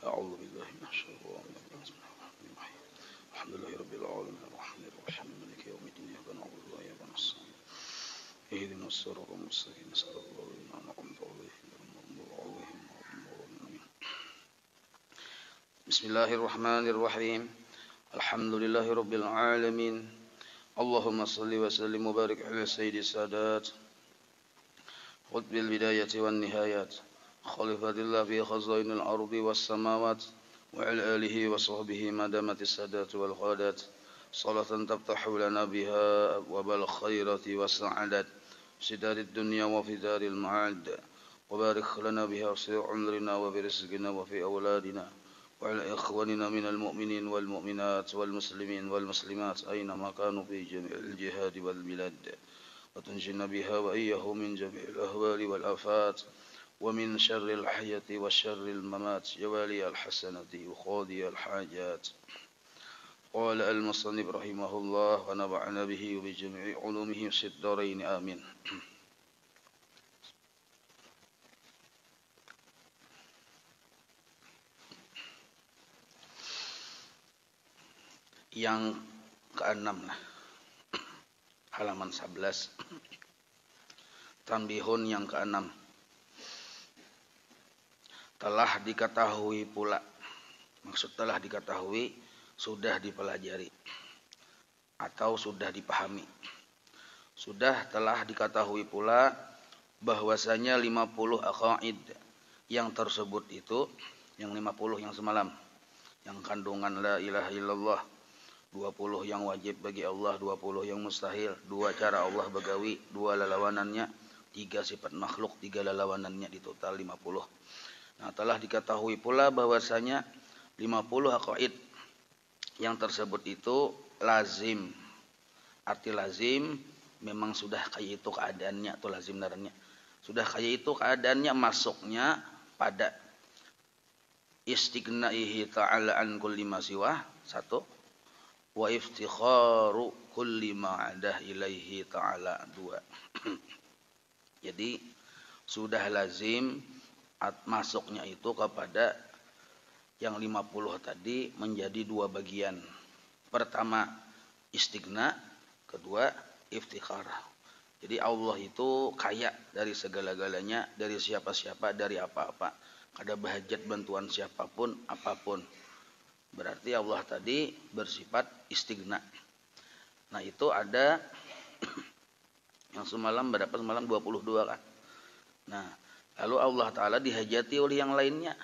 أعوذ بالله من الشيطان الرجيم. الحمد لله رب العالمين الرحمن الرحيم مالك يوم الدين إياك نعبد وإياك نستعين اهدنا الصراط المستقيم صراط الذين أنعمت عليهم غير المغضوب عليهم ولا الضالين. بسم الله الرحمن الرحيم الحمد لله رب العالمين اللهم صل وسلم وبارك على سيد السادات قطب البداية والنهايات خليفة الله في خزائن الأرض والسماوات وعلى آله وصحبه ما دامت السادات والغادات صلاة تفتح لنا بها أبواب الخيرات والسعادات في دار الدنيا وفي دار المعاد وبارك لنا بها في عمرنا وفي رزقنا وفي أولادنا وعلى إخواننا من المؤمنين والمؤمنات والمسلمين والمسلمات أينما كانوا في جميع الجهاد والبلاد وتنجينا بها وإياه من جميع الأهوال والآفات ومن شر الحياة وشر الممات يا والي الحسنة وقاضي الحاجات. قال المصنف رحمه الله ونفعنا به وبجميع علومه في الدارين آمين. Yang keenam lah, halaman 11, tanbihun yang keenam. Telah diketahui pula, maksud telah diketahui sudah dipelajari atau sudah dipahami. Sudah telah diketahui pula bahwasanya 50 aqaid yang tersebut itu, yang 50 yang semalam, yang kandungan la ilaha illallah, 20 yang wajib bagi Allah, 20 yang mustahil, 2 cara Allah bagawi, 2 lalawanannya, 3 sifat makhluk, 3 lalawanannya, di total 50. Nah, telah diketahui pula bahwasanya 50 aqaid yang tersebut itu lazim. Arti lazim memang sudah kayak itu keadaannya, atau lazim naranya. Sudah kayak itu keadaannya, masuknya pada istighna'ihi ta'ala an kulli ma siwah, 1, wa iftikharu kulli ma adah ilaihi ta'ala, 2. Jadi sudah lazim masuknya itu kepada yang 50 tadi menjadi 2 bagian. Pertama istighna, kedua iftikhar. Jadi Allah itu kaya dari segala-galanya, dari siapa-siapa, dari apa-apa. Kada bahajat bantuan siapapun, apapun. Berarti Allah tadi bersifat istighna. Nah, itu ada yang semalam berapa? Semalam 22 kan. Nah, lalu Allah Ta'ala dihajati oleh yang lainnya.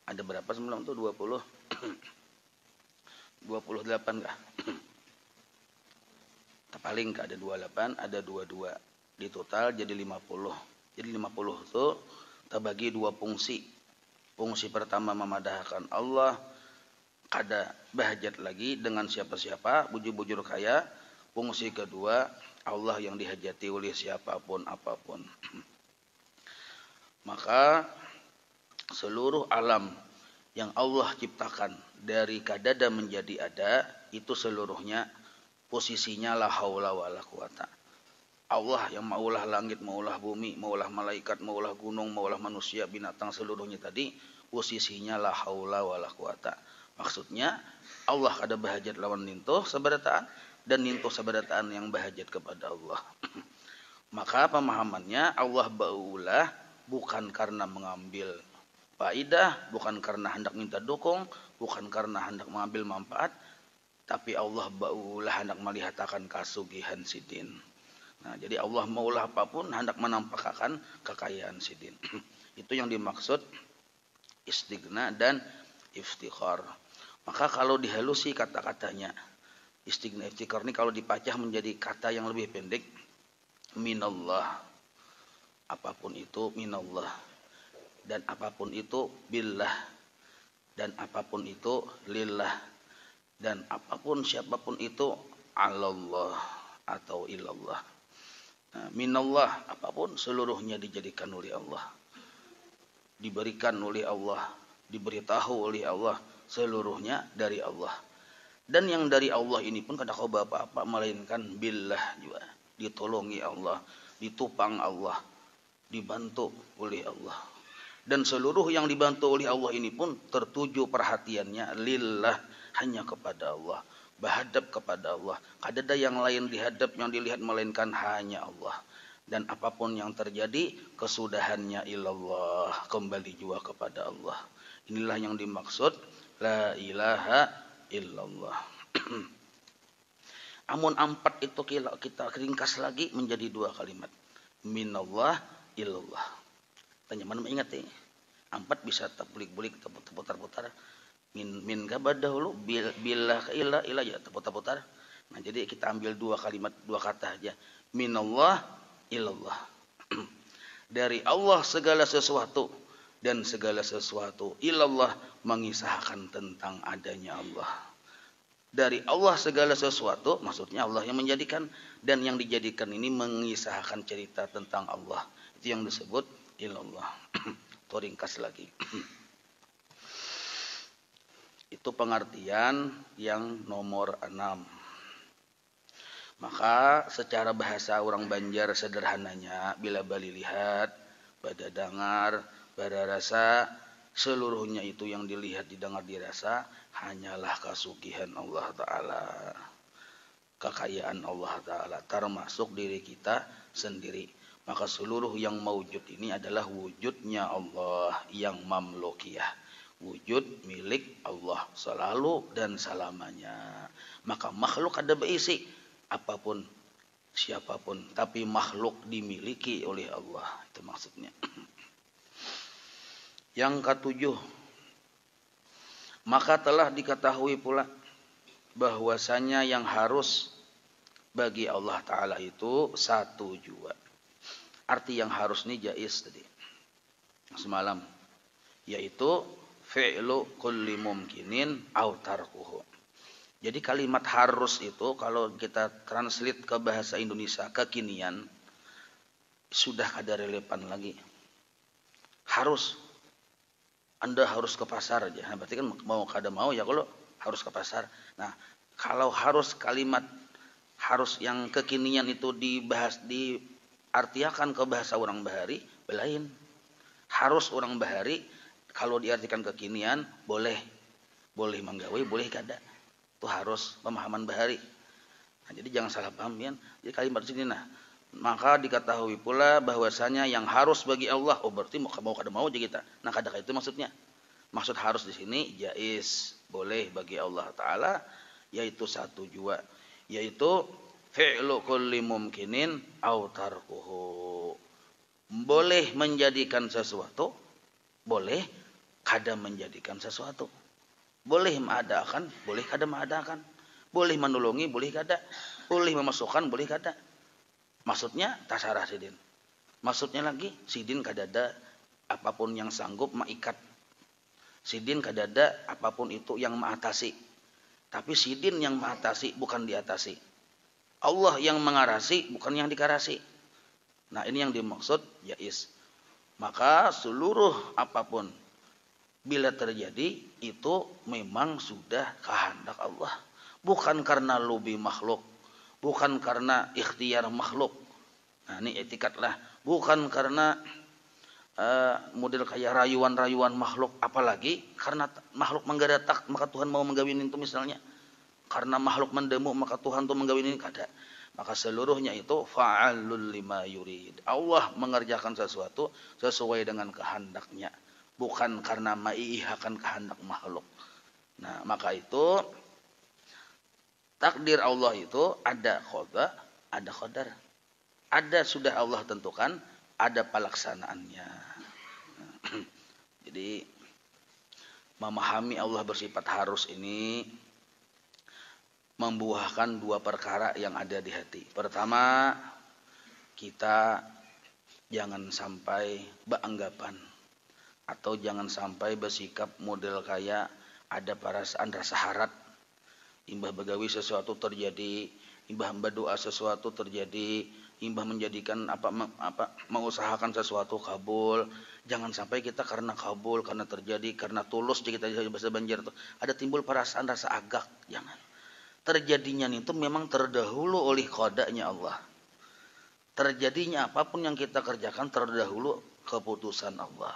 Ada berapa semalam itu? 20 28 kah? Paling kah ada 28, ada 22. Di total jadi 50. Jadi 50 itu terbagi 2 fungsi. Fungsi pertama memadahkan Allah, kada bahajat lagi dengan siapa-siapa, bujur-bujur kaya. Fungsi kedua, Allah yang dihajati oleh siapapun, apapun. Maka seluruh alam yang Allah ciptakan dari kadada menjadi ada, itu seluruhnya posisinya la haula wala quwata. Allah yang maulah langit, maulah bumi, maulah malaikat, maulah gunung, maulah manusia, binatang, seluruhnya tadi posisinya la haula wala quwata. Maksudnya Allah kada bahajat lawan nintuh sabarataan, dan nintuh sabarataan yang bahajat kepada Allah. Maka pemahamannya Allah baulah bukan karena mengambil faidah, bukan karena hendak minta dukung, bukan karena hendak mengambil manfaat, tapi Allah baulah hendak melihatkan kasugihan sidin. Nah, jadi Allah maulah apapun hendak menampakkan kekayaan sidin. Itu yang dimaksud istighna dan iftikhar. Maka kalau dihalusi kata-katanya, istighna iftikhar ini kalau dipacah menjadi kata yang lebih pendek, minallah. Apapun itu minallah, dan apapun itu billah, dan apapun itu lillah, dan apapun siapapun itu alallah atau ilallah. Nah, minallah, apapun seluruhnya dijadikan oleh Allah, diberikan oleh Allah, diberitahu oleh Allah, seluruhnya dari Allah. Dan yang dari Allah ini pun kada kau apa-apa melainkan billah juga, ditolongi Allah, ditupang Allah, dibantu oleh Allah. Dan seluruh yang dibantu oleh Allah ini pun tertuju perhatiannya lillah, hanya kepada Allah, berhadap kepada Allah. Kada ada yang lain dihadap yang dilihat melainkan hanya Allah. Dan apapun yang terjadi kesudahannya ilallah, kembali juga kepada Allah. Inilah yang dimaksud la ilaha illallah. Amun empat itu kita ringkas lagi menjadi dua kalimat. Minallah ilallah. Tanya mana ingat ini? Empat bisa terbulik-bulik, terputar-putar. Min gabah dahulu, billah ilah ya terputar-putar. Nah jadi kita ambil dua kalimat, dua kata aja. Minallah ilallah. Dari Allah segala sesuatu, dan segala sesuatu ilallah mengisahkan tentang adanya Allah. Dari Allah segala sesuatu, maksudnya Allah yang menjadikan, dan yang dijadikan ini mengisahkan cerita tentang Allah. Itu yang disebut ilallah. Itu ringkas lagi. Itu pengertian yang nomor 6. Maka secara bahasa orang Banjar sederhananya, bila bali lihat, pada dengar, pada rasa, seluruhnya itu yang dilihat, didengar, dirasa hanyalah kasugihan Allah Ta'ala, kekayaan Allah Ta'ala, termasuk diri kita sendiri. Maka seluruh yang maujud ini adalah wujudnya Allah yang mamlukiyah, wujud milik Allah selalu dan selamanya. Maka makhluk ada berisi apapun, siapapun, tapi makhluk dimiliki oleh Allah. Itu maksudnya. Yang ketujuh, maka telah diketahui pula bahwasanya yang harus bagi Allah Ta'ala itu satu jua. Arti yang harus ini jais tadi semalam, yaitu fi'lu kulli mumkinin aw tarkuhu. Jadi kalimat harus itu kalau kita translate ke bahasa Indonesia kekinian sudah ada relevan lagi. Harus, Anda harus ke pasar aja. Nah, berarti kan mau kada mau ya kalau harus ke pasar. Nah, kalau harus kalimat harus yang kekinian itu dibahas diartiakan ke bahasa orang bahari, belain. Harus orang bahari kalau diartikan kekinian boleh menggawe, boleh kada. Itu harus pemahaman bahari. Nah, jadi jangan salah paham ya. Jadi kalimat sini maka diketahui pula bahwasanya yang harus bagi Allah, oh berarti mau kada mau aja kita. Nah, kadang itu maksudnya. Maksud harus di sini jais, boleh bagi Allah Ta'ala, yaitu satu jua, yaitu fi'lu kulli mumkinin aw tarkuhu. Boleh menjadikan sesuatu, boleh kada menjadikan sesuatu. Boleh mengadakan, boleh kada mengadakan. Boleh menolongi, boleh kada. Boleh memasukkan, boleh kada. Maksudnya tasarah sidin. Maksudnya lagi sidin kadada apapun yang sanggup mengikat. Sidin kadada apapun itu yang mengatasi. Tapi sidin yang mengatasi bukan diatasi. Allah yang mengarasi bukan yang dikarasi. Nah, ini yang dimaksud jais. Maka seluruh apapun bila terjadi itu memang sudah kehendak Allah. Bukan karena lobi makhluk. Bukan karena ikhtiar makhluk. Nah, ini etikatlah. Bukan karena model kayak rayuan-rayuan makhluk. Apalagi karena makhluk menggadatak maka Tuhan mau menggawin itu misalnya. Karena makhluk mendemu maka Tuhan tuh menggawin ini kada. Maka seluruhnya itu fa'alul lima yurid. Allah mengerjakan sesuatu sesuai dengan kehendaknya. Bukan karena maihakan kehendak makhluk. Nah, maka itu takdir Allah itu ada qada, ada qadar. Ada sudah Allah tentukan, ada pelaksanaannya. Jadi memahami Allah bersifat harus ini membuahkan dua perkara yang ada di hati. Pertama, kita jangan sampai beranggapan atau jangan sampai bersikap model kayak ada perasaan rasa harap. Imbah begawi sesuatu terjadi, imbah berdoa sesuatu terjadi, imbah menjadikan mengusahakan sesuatu kabul. Jangan sampai kita karena kabul, karena terjadi, karena tulus kita bahasa Banjar itu ada timbul perasaan rasa agak. Jangan. Terjadinya itu memang terdahulu oleh qadanya Allah. Terjadinya apapun yang kita kerjakan terdahulu keputusan Allah.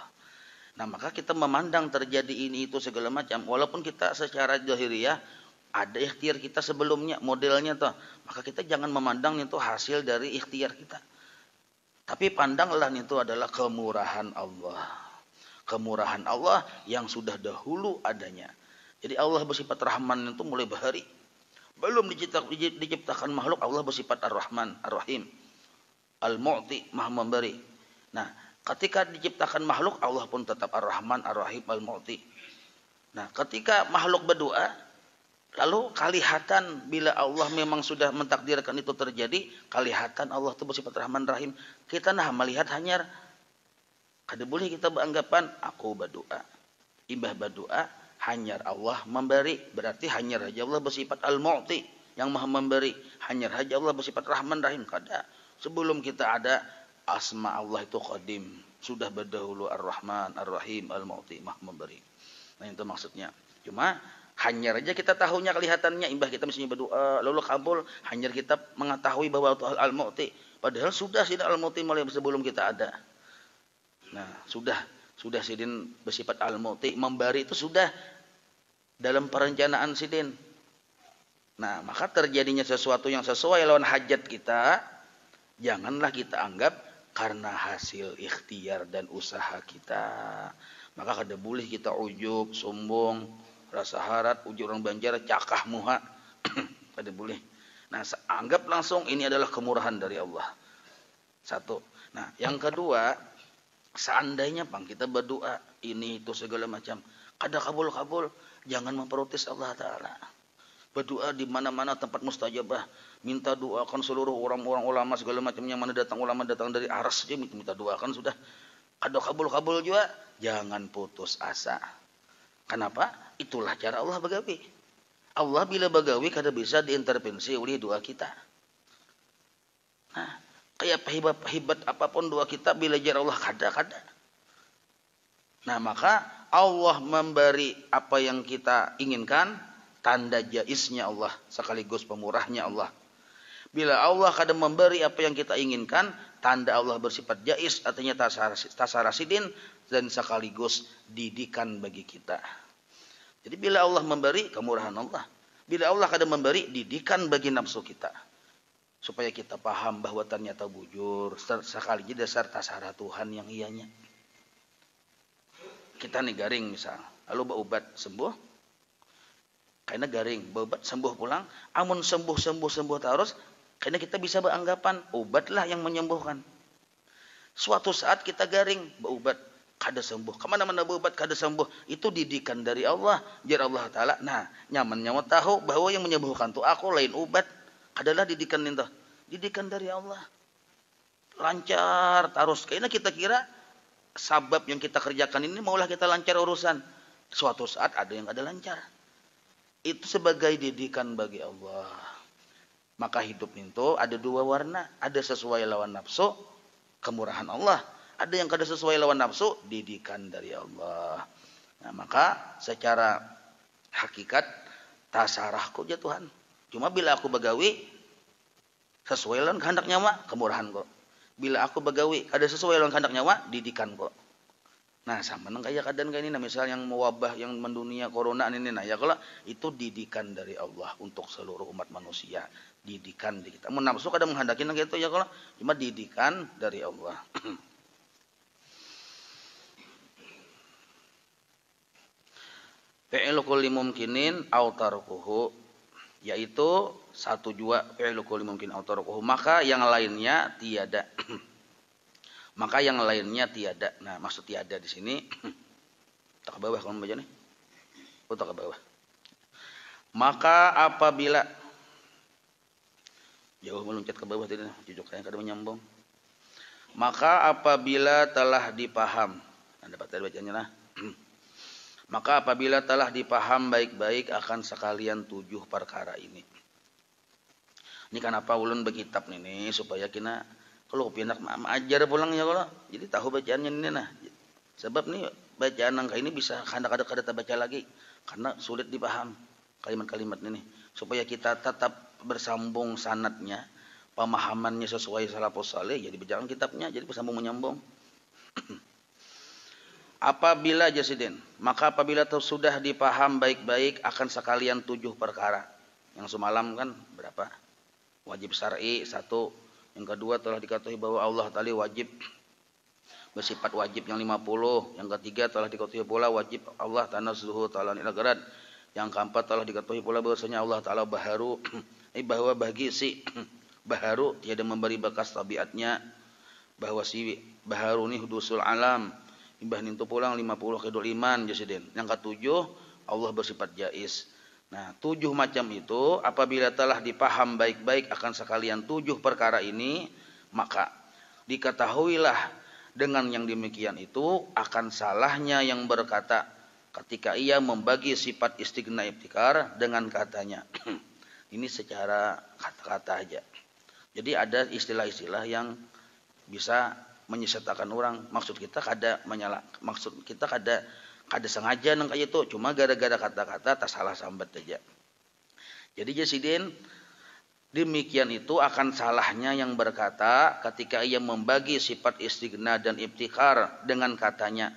Nah, maka kita memandang terjadi ini itu segala macam, walaupun kita secara zahiriyah ada ikhtiar kita sebelumnya modelnya toh, maka kita jangan memandang itu hasil dari ikhtiar kita. Tapi pandanglah itu adalah kemurahan Allah. Kemurahan Allah yang sudah dahulu adanya. Jadi Allah bersifat Rahman itu mulai bahari. Belum diciptakan makhluk, Allah bersifat Ar-Rahman, Ar-Rahim. Al-Mu'ti, Maha memberi. Nah, ketika diciptakan makhluk, Allah pun tetap Ar-Rahman, Ar-Rahim, Al-Mu'ti. Nah, ketika makhluk berdoa, lalu kelihatan bila Allah memang sudah mentakdirkan itu terjadi, kelihatan Allah itu bersifat Rahman, Rahim. Kita melihat hanya, kada boleh kita beranggapan, aku berdoa, imbah berdoa, hanya Allah memberi. Berarti hanya saja Allah bersifat Al-Mu'ti, yang Maha memberi. Hanya saja Allah bersifat Rahman, Rahim. Kada. Sebelum kita ada, asma Allah itu qadim. Sudah berdahulu Ar-Rahman, Ar-Rahim, Al-Mu'ti, Maha memberi. Nah itu maksudnya. Cuma hanya saja kita tahunya kelihatannya, imbah kita misalnya berdoa lalu kabul, hanya kita mengetahui bahwa itu Al-Mu'ti. Padahal sudah sidin Al-Mu'ti mulai sebelum kita ada. Nah, sudah sidin bersifat Al-Mu'ti, memberi itu sudah dalam perencanaan sidin. Nah, maka terjadinya sesuatu yang sesuai lawan hajat kita, janganlah kita anggap karena hasil ikhtiar dan usaha kita. Maka kada boleh kita ujub, sombong, rasa harat, ujub orang Banjar, cakah muha. Kada boleh. Nah, anggap langsung ini adalah kemurahan dari Allah. Satu. Nah, yang kedua, seandainya bang kita berdoa ini itu segala macam, kada kabul-kabul, jangan memprotes Allah Ta'ala. Berdoa di mana-mana tempat mustajabah, minta doakan seluruh orang-orang ulama segala macam yang mana datang, ulama datang dari aras saja minta doakan sudah. Kada kabul-kabul juga, jangan putus asa. Kenapa? Itulah cara Allah bagawi. Allah bila bagawi kada bisa diintervensi oleh doa kita. Nah, kayak hebat apapun doa kita, bila jar Allah kada. Nah, maka Allah memberi apa yang kita inginkan, tanda jaiznya Allah, sekaligus pemurahnya Allah. Bila Allah kada memberi apa yang kita inginkan, tanda Allah bersifat jaiz, artinya tasarasidin, dan sekaligus didikan bagi kita. Jadi bila Allah memberi, kemurahan Allah. Bila Allah kada memberi, didikan bagi nafsu kita. Supaya kita paham bahwa ternyata bujur, sekali jadi dasar tasara Tuhan yang ianya. Kita nih garing misal, lalu berobat sembuh, karena garing, berobat sembuh pulang, amun sembuh terus, karena kita bisa beranggapan, obatlah yang menyembuhkan. Suatu saat kita garing, berobat, kada sembuh, kemana-mana berobat kada sembuh, itu didikan dari Allah, jar Allah Ta'ala. Nah, nyaman tahu bahwa yang menyembuhkan itu aku, lain obat, kadalah didikan itu, didikan dari Allah. Lancar terus, karena kita kira sabab yang kita kerjakan ini maulah kita lancar urusan. Suatu saat ada yang kada lancar. Itu sebagai didikan bagi Allah. Maka hidup itu ada dua warna, ada sesuai lawan nafsu, kemurahan Allah. Ada yang kada sesuai lawan nafsu, didikan dari Allah. Nah, maka secara hakikat tasarahku ya Tuhan. Cuma bila aku begawi sesuai lawan kehendak nyawa, kemurahan kok. Bila aku begawi kada sesuai lawan kehendak nyawa, didikan kok. Nah, sama nang kayak keadaan kayak ini, misal yang mewabah yang mendunia corona ini, nah ya kalau itu didikan dari Allah untuk seluruh umat manusia, didikan di kita. Nafsu kadang menghendaki nang gitu ya kalau cuma didikan dari Allah. Fi'lu kulli mumkinin au tarkuhu, yaitu satu jua fi'lu kulli mumkin au tarkuhu, maka yang lainnya tiada. Maka yang lainnya tiada. Nah, maksud tiada di sini tak ke bawah kalau membaca nih. Oh, tak ke bawah. Maka apabila jauh meluncat ke bawah tadi, cucuk saya kada menyambung. Maka apabila telah dipaham, nah, dapat tadi bacanya lah. Maka apabila telah dipaham baik-baik akan sekalian 7 perkara ini. Ini kenapa ulun berkitab nih supaya kita kalau pinak ajar pulang ya kalau, jadi tahu bacaannya ini nah. Sebab nih bacaan angka ini bisa kada baca lagi karena sulit dipaham kalimat-kalimat ini. Supaya kita tetap bersambung sanadnya, pemahamannya sesuai salafus saleh, jadi bacaan kitabnya jadi bersambung menyambung. Apabila jasidin, maka apabila sudah dipaham baik-baik akan sekalian 7 perkara. Yang semalam kan berapa? Wajib syar'i 1. Yang kedua telah diketahui bahwa Allah Ta'ala wajib bersifat wajib yang 50. Yang ketiga telah diketahui pula wajib Allah tanazzuhu ta'ala nilagarat. Yang keempat telah diketahui pula bahwasanya Allah Ta'ala baharu bahwa bagi si baharu tiada memberi bekas tabiatnya, bahwa si baharu ini hudusul alam. Imbah nintu pulang 50 kedul iman jasidin. Yang ketujuh Allah bersifat jaiz. Nah 7 macam itu apabila telah dipaham baik-baik akan sekalian 7 perkara ini, maka diketahuilah dengan yang demikian itu akan salahnya yang berkata ketika ia membagi sifat istighna ibtikar dengan katanya. Ini secara kata-kata aja. Jadi ada istilah-istilah yang bisa menyesatkan orang. Maksud kita kada sengaja nang kayak itu, cuma gara-gara kata-kata tak salah sambat aja. Jadi jasidin demikian itu akan salahnya yang berkata ketika ia membagi sifat istighna dan ibtikar dengan katanya.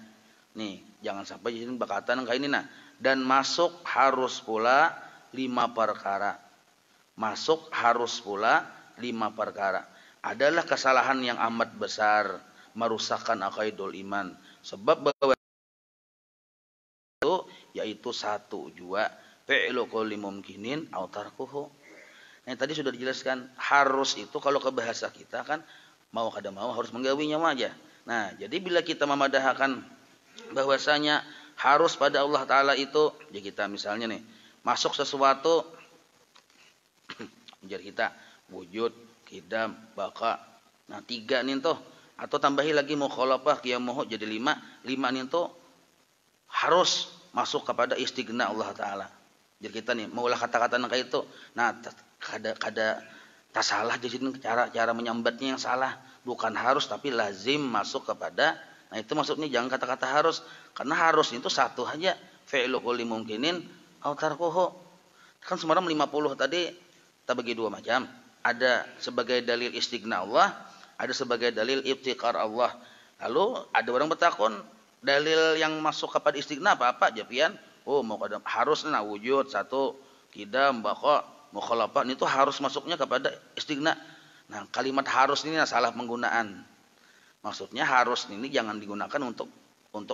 Nih, jangan sampai jasidin berkata nang kayak ini nah. Dan masuk harus pula 5 perkara. Masuk harus pula 5 perkara. Adalah kesalahan yang amat besar, merusakkan aqaidul iman. Sebab bahwa itu yaitu 1 jua fi'lu kulli mumkinin aw tarkuhu. Nah, tadi sudah dijelaskan harus itu kalau ke bahasa kita kan mau kada mau harus menggawinya aja. Nah, jadi bila kita memadahkan bahwasanya harus pada Allah Ta'ala itu, ya kita misalnya nih masuk sesuatu jadi kita wujud, qidam, baqa. Nah 3 nih tuh. Atau tambahi lagi mukhalafah, qiyamuhu jadi 5. 5 nih tuh harus masuk kepada istighna Allah Ta'ala. Jadi kita nih maulah kata-kata yang kayak itu. Nah kada tak salah jadi cara menyambatnya yang salah. Bukan harus tapi lazim masuk kepada. Nah itu maksudnya jangan kata-kata harus. Karena harus itu 1 aja. Fi'lu kulli mumkinin aw tarkuhu. Kan semalam 50 tadi kita bagi 2 macam. Ada sebagai dalil istighna Allah, ada sebagai dalil ibtikar Allah. Lalu ada orang bertakon, dalil yang masuk kepada istighna apa japian? Oh, mau kada harus nah wujud 1, qidam, baqa, mukhalafah itu harus masuknya kepada istighna. Nah, kalimat harus ini salah penggunaan. Maksudnya harus ini jangan digunakan untuk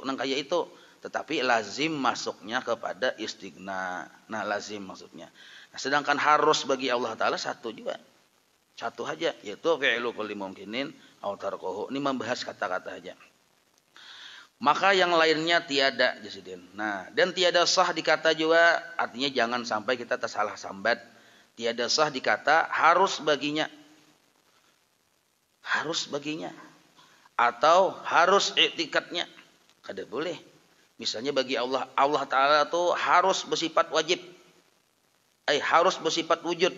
nang kayak itu, tetapi lazim masuknya kepada istighna. Nah, lazim maksudnya. Nah, sedangkan harus bagi Allah Ta'ala 1 juga. 1 aja, yaitu fi'lu kulli mumkinin aw tarkuhu. Ini membahas kata-kata aja. Maka yang lainnya tiada jasidin. Nah, dan tiada sah dikata juga artinya jangan sampai kita tersalah sambat. Tiada sah dikata harus baginya. Harus baginya. Atau harus i'tikadnya. Kada boleh. Misalnya bagi Allah Ta'ala itu harus bersifat wajib. Harus bersifat wujud.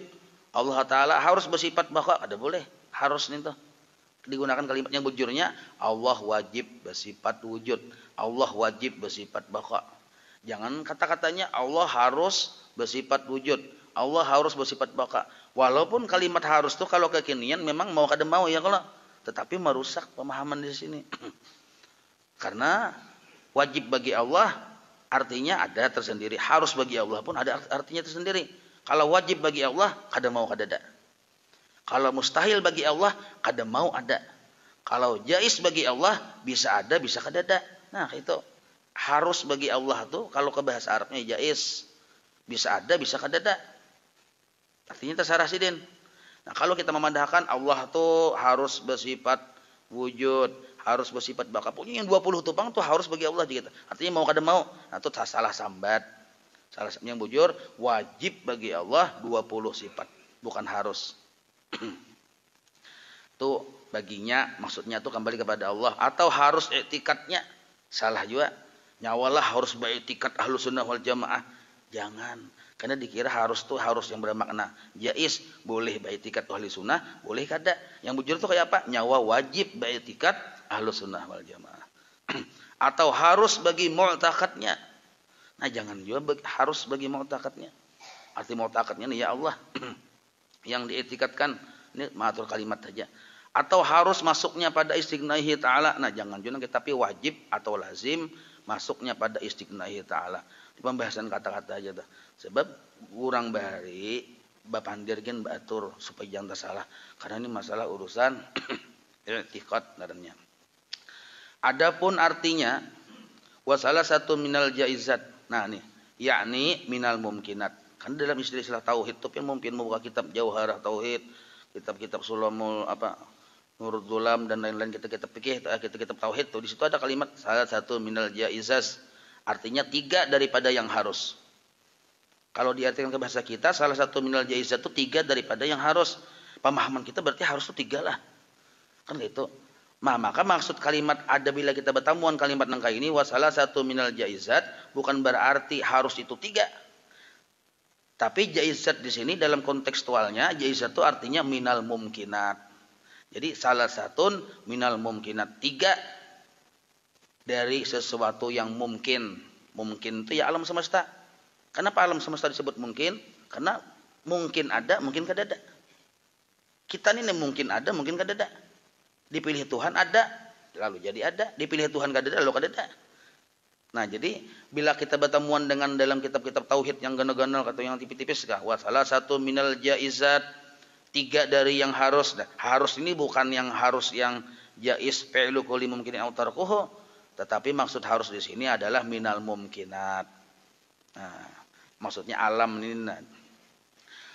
Allah Ta'ala harus bersifat baqa. Ada boleh. Harus itu. Digunakan kalimat yang bujurnya. Allah wajib bersifat wujud. Allah wajib bersifat baqa. Jangan kata-katanya Allah harus bersifat wujud. Allah harus bersifat baqa. Walaupun kalimat harus itu kalau kekinian memang mau kada mau ya kalau. Tetapi merusak pemahaman di sini. Karena wajib bagi Allah artinya ada tersendiri. Harus bagi Allah pun ada artinya tersendiri. Kalau wajib bagi Allah, kada mau kada ada. Kalau mustahil bagi Allah, kada mau ada. Kalau jais bagi Allah, bisa ada, bisa kada ada. Nah itu harus bagi Allah tuh kalau ke bahasa Arabnya jais. Bisa ada, bisa kada ada. Artinya terserah sidin. Nah kalau kita memandangkan Allah tuh harus bersifat wujud, harus bersifat baqa. Pokoknya yang 20 tupang tuh harus bagi Allah gitu. Artinya mau kada mau. Nah itu salah sambat. Salah yang bujur wajib bagi Allah 20 sifat, bukan harus. Itu baginya maksudnya tuh kembali kepada Allah atau harus i'tikadnya. Salah juga. Nyawalah harus beriktikad Ahlus Sunnah wal Jamaah. Jangan. Karena dikira harus tuh harus yang bermakna jais, boleh beriktikad Ahlus Sunnah, boleh kada. Yang bujur tuh kayak apa? Nyawa wajib beriktikad Ahlus Sunnah wal Jamaah. Atau harus bagi mu'taqadnya. Nah jangan juga harus bagi mu'taqadnya. Arti mu'taqadnya nih ya Allah yang diiktikadkan. Ini mengatur kalimat saja. atau harus masuknya pada istighnahi ta'ala. Nah, jangan juga tapi wajib atau lazim masuknya pada istighnahi ta'ala. Di pembahasan kata-kata aja dah. Sebab kurang bahari bapandirkeun batur supaya jangan salah. Karena ini masalah urusan i'tiqad ngarannya. Adapun artinya wa salah satu minal jaizat. Nah, nih, yakni minal mumkinat. Kan dalam istilah tauhid itu kan mungkin membuka kitab Jauharah Tauhid, kitab-kitab Sulamul Nurul Zulam dan lain-lain kitab-kitab fikih, kitab-kitab tauhid tuh di situ ada kalimat salah satu minal jaizas. Artinya 3 daripada yang harus. Kalau diartikan ke bahasa kita salah satu minal jaizat itu 3 daripada yang harus. Pemahaman kita berarti harus itu 3 lah. Kan gitu. Nah, maka maksud kalimat ada bila kita bertamuan kalimat nangka ini wa salah satu minal jaizat bukan berarti harus itu 3. Tapi jaizat di sini dalam kontekstualnya jaizat itu artinya minal mumkinat. Jadi salah satu minal mumkinat 3 dari sesuatu yang mungkin. Mungkin itu ya alam semesta. Kenapa alam semesta disebut mungkin? Karena mungkin ada, mungkin kada ada. Kita ini mungkin ada, mungkin kada ada. Dipilih Tuhan ada, lalu jadi ada. Dipilih Tuhan kada ada, lalu kada ada. Nah, jadi bila kita bertemuan dengan dalam kitab-kitab tauhid yang ganal-ganal atau yang tipis-tipis kah? Wa salah satu minal jaizat 3 dari yang harus. Nah, harus ini bukan yang harus yang jaiz fi'lu kulli mumkinin aw tarkuhu, tetapi maksud harus di sini adalah minal mumkinat. Nah, maksudnya alam ini.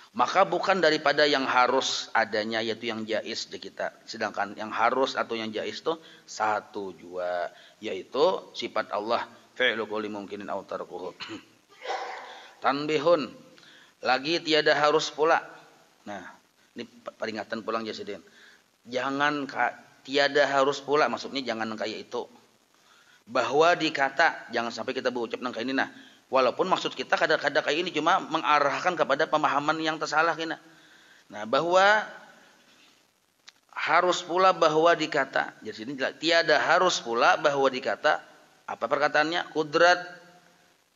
Maka bukan daripada yang harus adanya yaitu yang jaiz di kita. Sedangkan yang harus atau yang jaiz itu 1 jua yaitu sifat Allah fi'lu kulli mumkinin aw tarkuhu. Tanbihun lagi tiada harus pula. Nah, ini peringatan pulang Jasidin. Jangan tiada harus pula, maksudnya jangan kayak itu. Bahwa dikata, jangan sampai kita berucap nang kayak ini nah. Walaupun maksud kita kadang-kadang kayak ini cuma mengarahkan kepada pemahaman yang tersalah kina. Nah, bahwa harus pula bahwa dikata. Jadi sini tiada harus pula bahwa dikata. Apa perkataannya? Kudrat,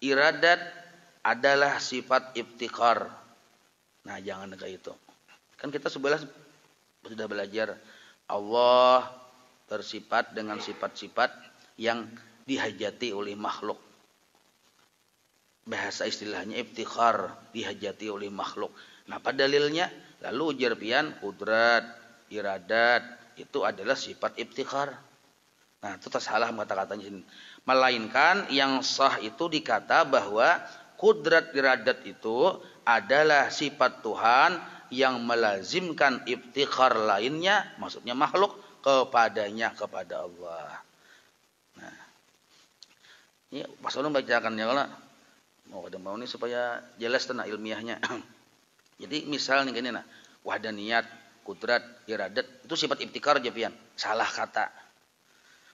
iradat adalah sifat ibtiqar. Nah, jangan kayak itu. Kan kita sudah belajar Allah bersifat dengan sifat-sifat yang dihajati oleh makhluk. Bahasa istilahnya ibtikhar, dihajati oleh makhluk. Nah, pada dalilnya lalu ujar pian kudrat, iradat itu adalah sifat ibtikhar. Nah, itu salah kata-katanya ini. Melainkan yang sah itu dikata bahwa kudrat iradat itu adalah sifat Tuhan yang melazimkan ibtikhar lainnya, maksudnya makhluk kepadanya, kepada Allah. Nah, ini Pak Solon bacakan ya kalau mau ini supaya jelas tentang ilmiahnya. Jadi misalnya gini nah, wahdaniyat, kudrat, iradat itu sifat ibtikhar aja pian. Salah kata.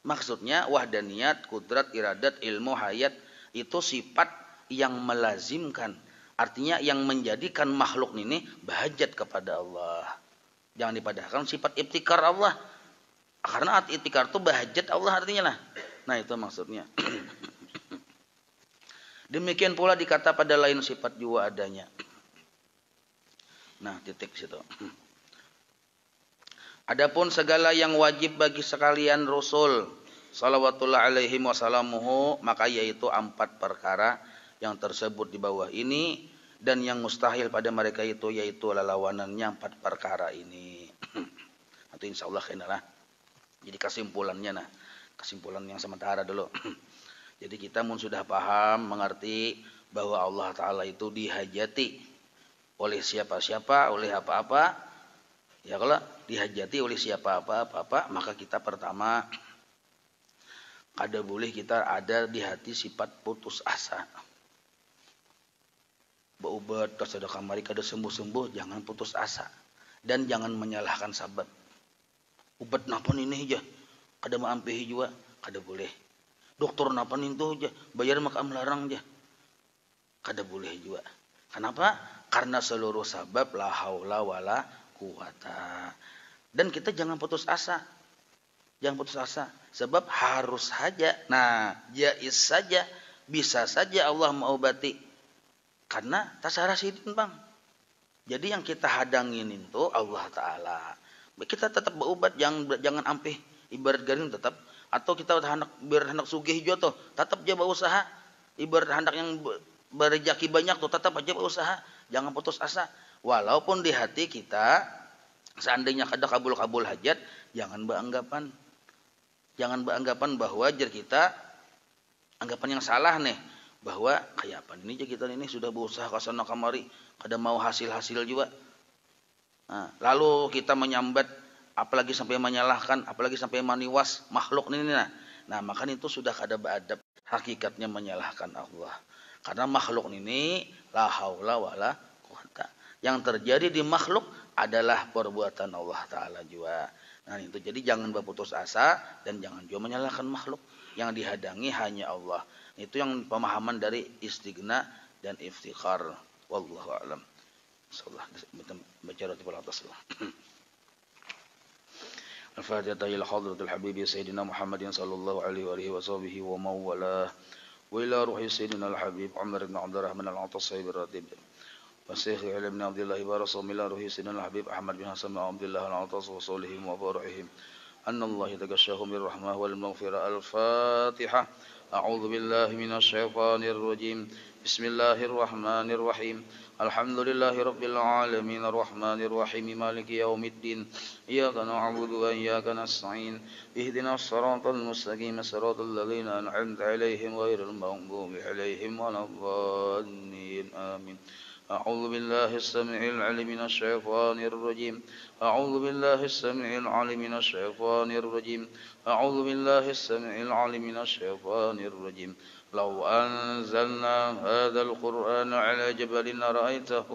Maksudnya wahdaniyat, kudrat, iradat, ilmu, hayat itu sifat yang melazimkan. Artinya yang menjadikan makhluk ini bahajat kepada Allah. Jangan dipadahkan sifat ibtikar Allah. Karena ibtikar itu bahajat Allah artinya lah. Nah, itu maksudnya. Demikian pula dikata pada lain sifat jua adanya. Nah, titik situ. Adapun segala yang wajib bagi sekalian Rasul salawatullah alaihi wasallamuhu, maka yaitu 4 perkara yang tersebut di bawah ini, dan yang mustahil pada mereka itu yaitu lawanannya 4 perkara ini. Itu insyaallah kenalah. Jadi kesimpulannya nah, kesimpulan yang sementara dulu. Jadi kita pun sudah paham, mengerti bahwa Allah Ta'ala itu dihajati oleh siapa-siapa, oleh apa-apa. Ya kalau dihajati oleh siapa apa-apa, maka kita pertama kada boleh kita ada di hati sifat putus asa. Berobat kada kamari kada sembuh-sembuh, jangan putus asa dan jangan menyalahkan sahabat. Obat napa ini aja, kada maampihi juga, kada boleh. Dokter napa itu aja, bayar maka melarang aja, kada boleh juga. Kenapa? Karena seluruh sabab la haula wala quwata. Dan kita jangan putus asa. Jangan putus asa, sebab harus saja. Nah, jaiz saja, bisa saja Allah mengobati. Karena tasarah sidin bang. Jadi yang kita hadangin itu Allah Ta'ala. Kita tetap berobat, jangan ampe ibarat garing tetap. Atau kita biar hendak sugih juga tuh, tetap aja berusaha. Ibarat hendak yang berrezeki banyak tuh, tetap aja berusaha. Jangan putus asa. Walaupun di hati kita seandainya ada kabul-kabul hajat, jangan beranggapan bahwa jar kita anggapan yang salah nih, bahwa kayak apa ini aja kita ini sudah berusaha ke sana kemari, kada mau hasil juga. Nah, lalu kita menyambat, apalagi sampai menyalahkan, apalagi sampai maniwas makhluk ini. Nah, maka itu sudah kada beradab, hakikatnya menyalahkan Allah. Karena makhluk ini la haula wala quwata. Yang terjadi di makhluk adalah perbuatan Allah Ta'ala juga. Nah itu, jadi jangan berputus asa dan jangan juga menyalahkan makhluk. Yang dihadangi hanya Allah. Itu yang pemahaman dari istighna dan iftikhar. Wallahu a'lam. Baca ratibul atas. Al-Fatihah ila hadratil habibi sayyidina Muhammadin sallallahu alaihi wa alihi wa sahbihi wa mawalah. Wa ila ruhi sayyidina al-habib Umar ibn Abdurrahman al-Atas sahibir ratib. وشيخ علي بن عبد الله بارص من روح سيدنا الحبيب أحمد بن حسن عبد الله العطاس وصولهم وفرحهم أن الله يتغشاهم بالرحمة والمغفرة. الفاتحة. أعوذ بالله من الشيطان الرجيم. بسم الله الرحمن الرحيم. الحمد لله رب العالمين الرحمن الرحيم مالك يوم الدين إياك نعبد وإياك نستعين اهدنا الصراط المستقيم صراط الذين أنعمت عليهم غير المغضوب عليهم ولا الضالين آمين. أعوذ بالله السميع العليم من الشيطان الرجيم. أعوذ بالله السميع العليم من الشيطان الرجيم. أعوذ بالله السميع العليم من الشيطان الرجيم. لو أنزلنا هذا القرآن على جبل لرأيته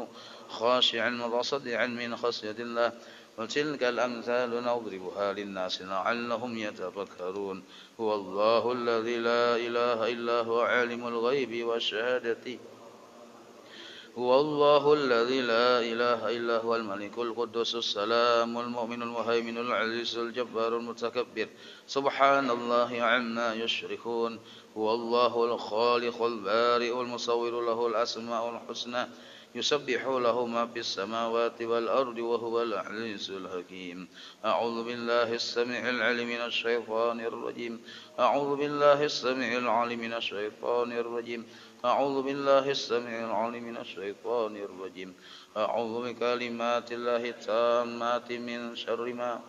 خاشعا متصدعا من خشية الله وتلك الأمثال نضربها للناس لعلهم يتفكرون. هو الله الذي لا إله إلا هو عالم الغيب والشهادة. هو الله الذي لا إله إلا هو الملك القدوس السلام المؤمن المهيمن العزيز الجبار المتكبر. سبحان الله عما يشركون. هو الله الخالق البارئ المصور له الأسماء الحسنى يسبح له ما في السماوات والأرض وهو العزيز الحكيم. أعوذ بالله السميع العليم من الشيطان الرجيم. أعوذ بالله السميع العليم من الشيطان الرجيم. أعوذ بالله السميع العليم من الشيطان الرجيم. أعوذ بكلمات الله التامات من شر ما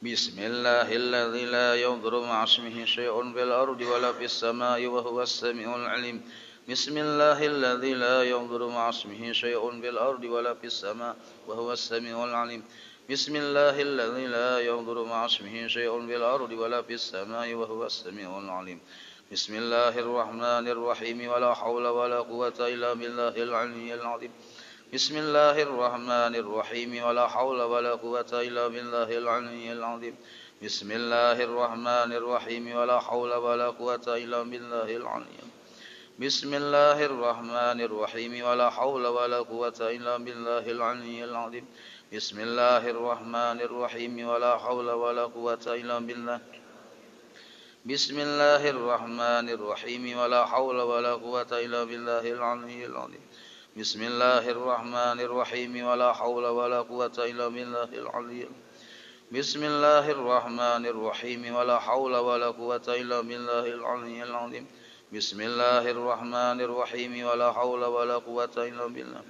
بسم الله الذي لا يضر مع اسمه شيء في الأرض ولا في السماء وهو السميع العليم. بسم الله الذي لا يضر مع اسمه شيء في الأرض ولا في السماء وهو السميع العليم. بسم الله الذي لا يضر مع اسمه شيء في الأرض ولا في السماء وهو السميع العليم. بسم الله الرحمن الرحيم ولا حول ولا قوة إلا بالله العلي العظيم. بسم الله الرحمن الرحيم ولا حول ولا قوة إلا بالله العلي العظيم. بسم الله الرحمن الرحيم ولا حول ولا قوة إلا بالله العلي. بسم الله الرحمن الرحيم ولا حول ولا قوة إلا بالله العلي العظيم. بسم الله الرحمن الرحيم ولا حول ولا قوة إلا بالله. بسم الله الرحمن الرحيم ولا حول ولا قوة إلا بالله العلي العظيم. بسم الله الرحمن الرحيم ولا حول ولا قوة إلا بالله العلي. بسم الله الرحمن الرحيم ولا حول ولا قوة إلا بالله العلي العظيم. بسم الله الرحمن الرحيم ولا حول ولا قوة إلا بالله.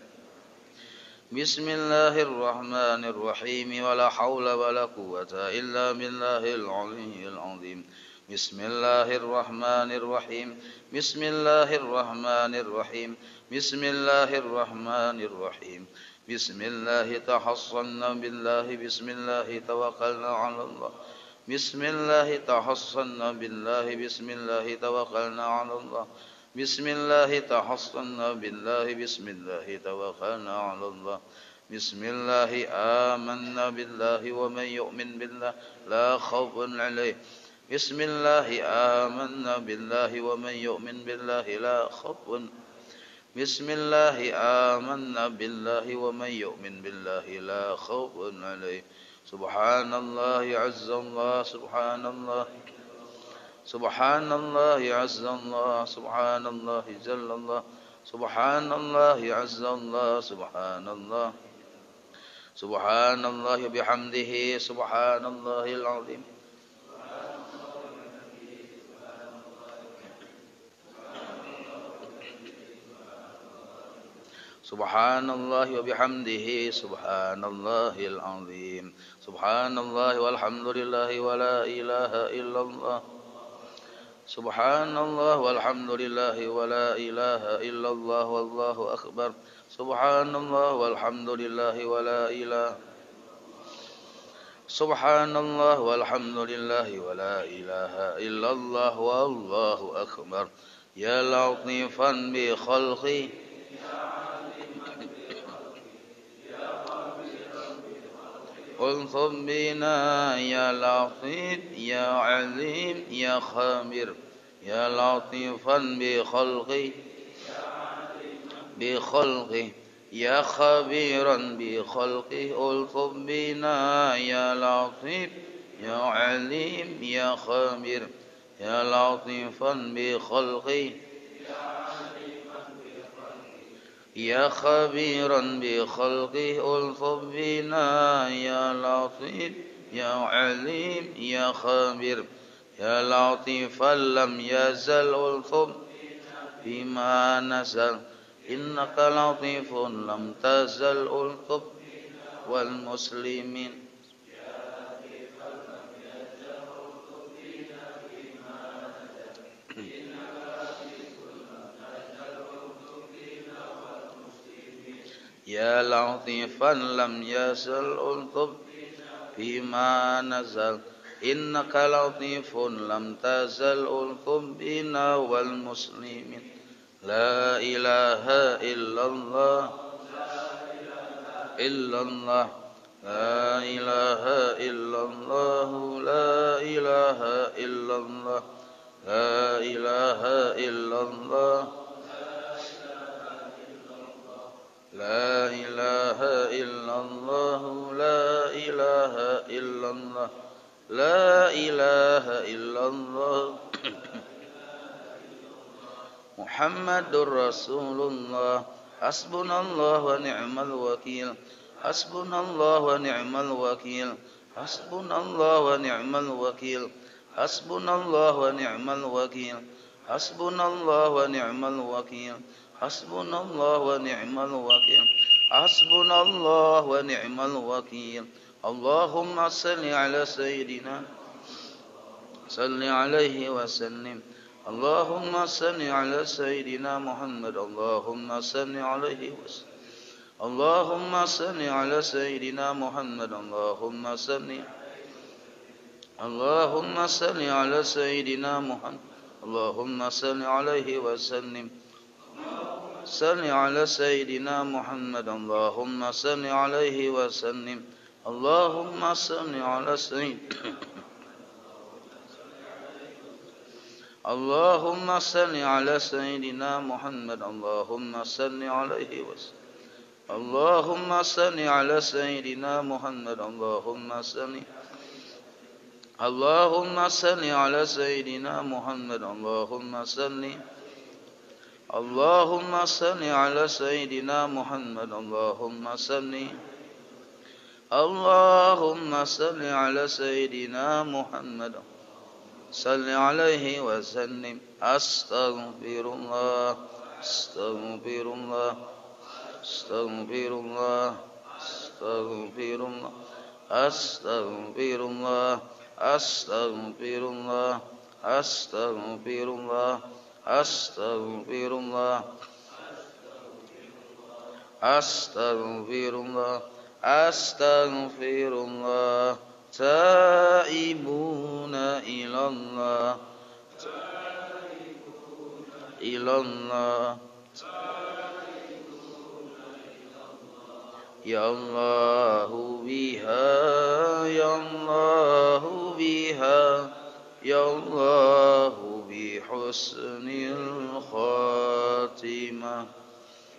بسم الله الرحمن الرحيم ولا حول ولا قوة إلا بالله العلي العظيم. بسم الله الرحمن الرحيم. بسم الله الرحمن الرحيم. بسم الله الرحمن الرحيم. بسم الله تحصنا بالله. بسم الله توكلنا على الله. بسم الله تحصنا بالله. بسم الله توكلنا على الله. بسم الله تحصنا بالله. بسم الله توكلنا على الله. بسم الله آمنا بالله ومن يؤمن بالله لا خوف عليه. بسم الله آمنا بالله ومن يؤمن بالله لا خوف. بسم الله آمنا بالله ومن يؤمن بالله لا خوف عليه. سبحان الله عز الله. سبحان الله سبحان الله عز الله سبحان الله جل الله سبحان الله عز الله سبحان الله سبحان الله بحمده سبحان الله العظيم سبحان الله وبحمده سبحان الله العظيم سبحان الله والحمد لله ولا إله إلا الله سبحان الله والحمد لله ولا إله إلا الله والله أكبر سبحان الله والحمد لله ولا إله سبحان الله والحمد لله ولا إله إلا الله والله أكبر يا لطيفا بخلقي ألطف بنا يا لطيف يا عليم يا خبير يا لطيفا بخلقي يا خبيرا بخلقه ألطف بنا يا لطيف يا عليم يا خبير يا لطيفا بخلقي يا خبيرا بخلقه ألطف بنا يا لطيف يا عليم يا خبير يا لطيفا لم يزل ألطف بما نزل إنك لطيف لم تزل ألطف والمسلمين يا لطيفا لم يزل ألطف فيما نزل إنك لطيف لم تزل ألطف بنا والمسلمين لا إله إلا الله إلا الله لا إله إلا الله لا إله إلا الله لا إله إلا الله لا إله إلا الله لا إله إلا الله لا إله إلا الله محمد رسول الله حسبنا الله ونعم الوكيل حسبنا الله ونعم الوكيل حسبنا الله ونعم الوكيل حسبنا الله ونعم الوكيل حسبنا الله ونعم الوكيل حسبنا الله ونعم الوكيل حسبنا الله ونعم الوكيل اللهم صل على سيدنا صل عليه وسلم اللهم صل على سيدنا محمد اللهم صل عليه وسلم اللهم صل على سيدنا محمد اللهم صل على سيدنا محمد اللهم صل عليه وسلم صل على سيدنا محمد اللهم صل عليه وسلم اللهم صل على سيدنا اللهم صل على سيدنا محمد اللهم صل عليه وسلم اللهم صل على سيدنا محمد اللهم صل على سيدنا محمد اللهم صل على سيدنا محمد اللهم صل على سيدنا محمد صل عليه وسلم أستغفر الله أستغفر الله أستغفر الله أستغفر الله أستغفر الله أستغفر الله أستغفر الله أستغفر الله أستغفر الله أستغفر الله تائبون إلى الله إلى الله يا الله بها يا الله بها يا الله بحسن الخاتمة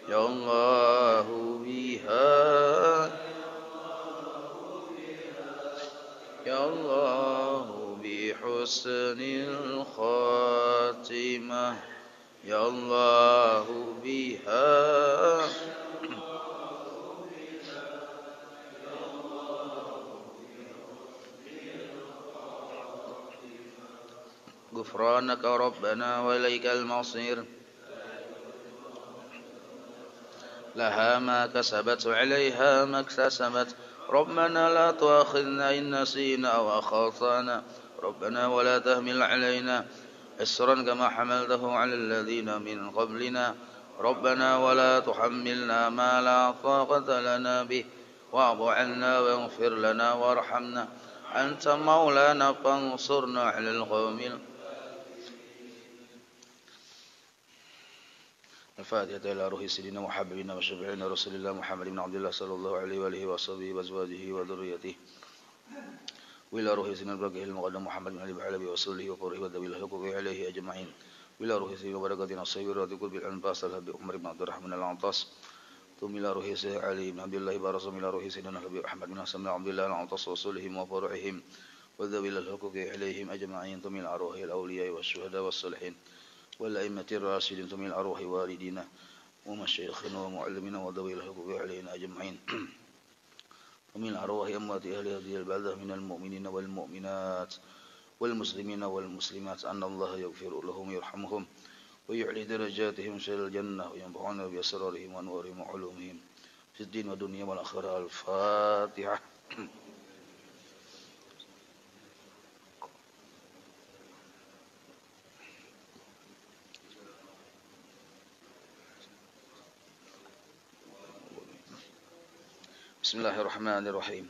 يا الله بها يا الله بحسن الخاتمة يا الله بها غفرانك ربنا وإليك المصير لها ما كسبت وعليها ما اكتسبت ربنا لا تؤاخذنا إن نسينا أو أخطأنا ربنا ولا تحمل علينا إصرا كما حملته على الذين من قبلنا ربنا ولا تحملنا ما لا طاقة لنا به واعف عنا واغفر لنا وارحمنا أنت مولانا فانصرنا على القوم الفاتحة إلى روح سيدنا وحبيبنا وشفيعنا رسول الله محمد بن عبد الله صلى الله عليه وآله وصحبه وأزواجه وذريته وإلى روح سيدنا البركة المقدم محمد بن علي بعلبي وصله وقره ودوي الحقوق عليه أجمعين وإلى روح سيدنا بركة الصيب رضي قلب الأنفاس الهبي عمر بن عبد الرحمن العنطاس ثم إلى روح سيدنا علي بن عبد الله برسم إلى روح سيدنا الحبيب أحمد بن حسن بن عبد الله العنطاس وصلهم وفرعهم وذوي الحقوق عليهم أجمعين ثم إلى روح الأولياء والشهداء والصالحين والأئمة الراشدين ثم إلى روح والدينا ومشايخنا ومعلمنا وذوي الحقوق علينا أجمعين ومن أرواح أموات أهل هذه البلدة من المؤمنين والمؤمنات والمسلمين والمسلمات أن الله يغفر لهم ويرحمهم ويعلي درجاتهم في الجنة وينفعنا بأسرارهم وأنوارهم وعلومهم في الدين والدنيا والآخرة الفاتحة بسم الله الرحمن الرحيم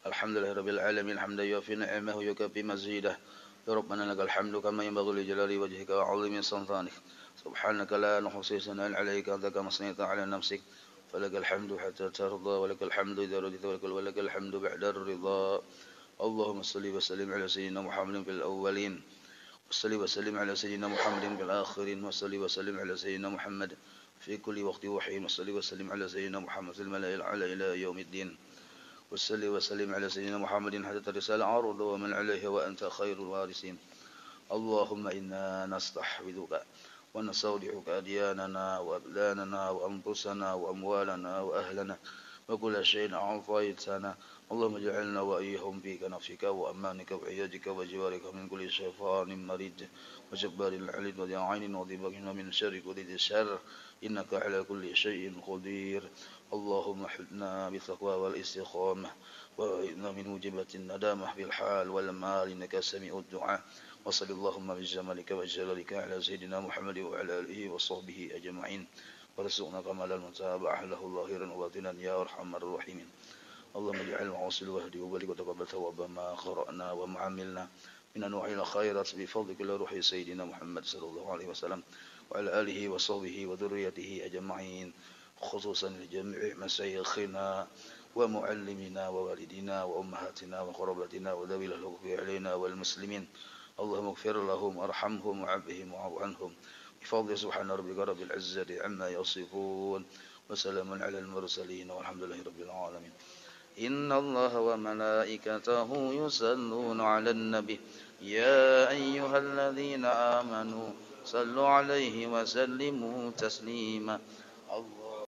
الحمد لله رب العالمين حمدا يوفي نعمه ويكفي مزيده يا ربنا لك الحمد كما ينبغي لجلال وجهك وعظيم سلطانك سبحانك لا نحصي ثناء عليك أنت كما أثنيت على نفسك فلك الحمد حتى ترضى ولك الحمد إذا رضيت ولك الحمد بعد الرضا اللهم صل وسلم على سيدنا محمد في الأولين وصل وسلم على سيدنا محمد في الآخرين وصل وسلم على سيدنا محمد في كل وقت وحين وصل وسلم على سيدنا محمد في الملأ الأعلى إلى يوم الدين وصل وسلم على سيدنا محمد حتى ترسل عرض ومن عليه وأنت خير الوارثين اللهم إنا نستحفظك ونستودعك أدياننا وأبداننا وأنفسنا وأموالنا وأهلنا وكل شيء أعطيتنا اللهم اجعلنا وإياهم في كنفك وأمانك وعيادك وجوارك من كل شيطان مريد وجبار العليد وذي عين وذي بغي من شر كل ذي شر إنك على كل شيء قدير اللهم حدنا بالتقوى والاستقامة وإنا من موجبات الندامة في الحال والمال إنك سميع الدعاء وصل اللهم بجمالك وجلالك على سيدنا محمد وعلى آله وصحبه أجمعين ورزقنا كمال المتابعة له ظاهرا وباطنا يا أرحم الراحمين اللهم اجعل العاصل وهدي وبلغ وتقبل ثواب ما قرأنا وما عملنا من أنواع الخيرات بفضلك لروح سيدنا محمد صلى الله عليه وسلم وعلى آله وصحبه وذريته أجمعين خصوصا لجميع مشايخنا ومعلمنا ووالدينا وأمهاتنا وقرابتنا وذوي الحقوق علينا والمسلمين اللهم اغفر لهم وارحمهم وعافهم واعف عنهم بفضل سبحان ربك رب العزة عما يصفون وسلام على المرسلين والحمد لله رب العالمين إن الله وملائكته يصلون على النبي يا أيها الذين آمنوا صلوا عليه وسلموا تسليما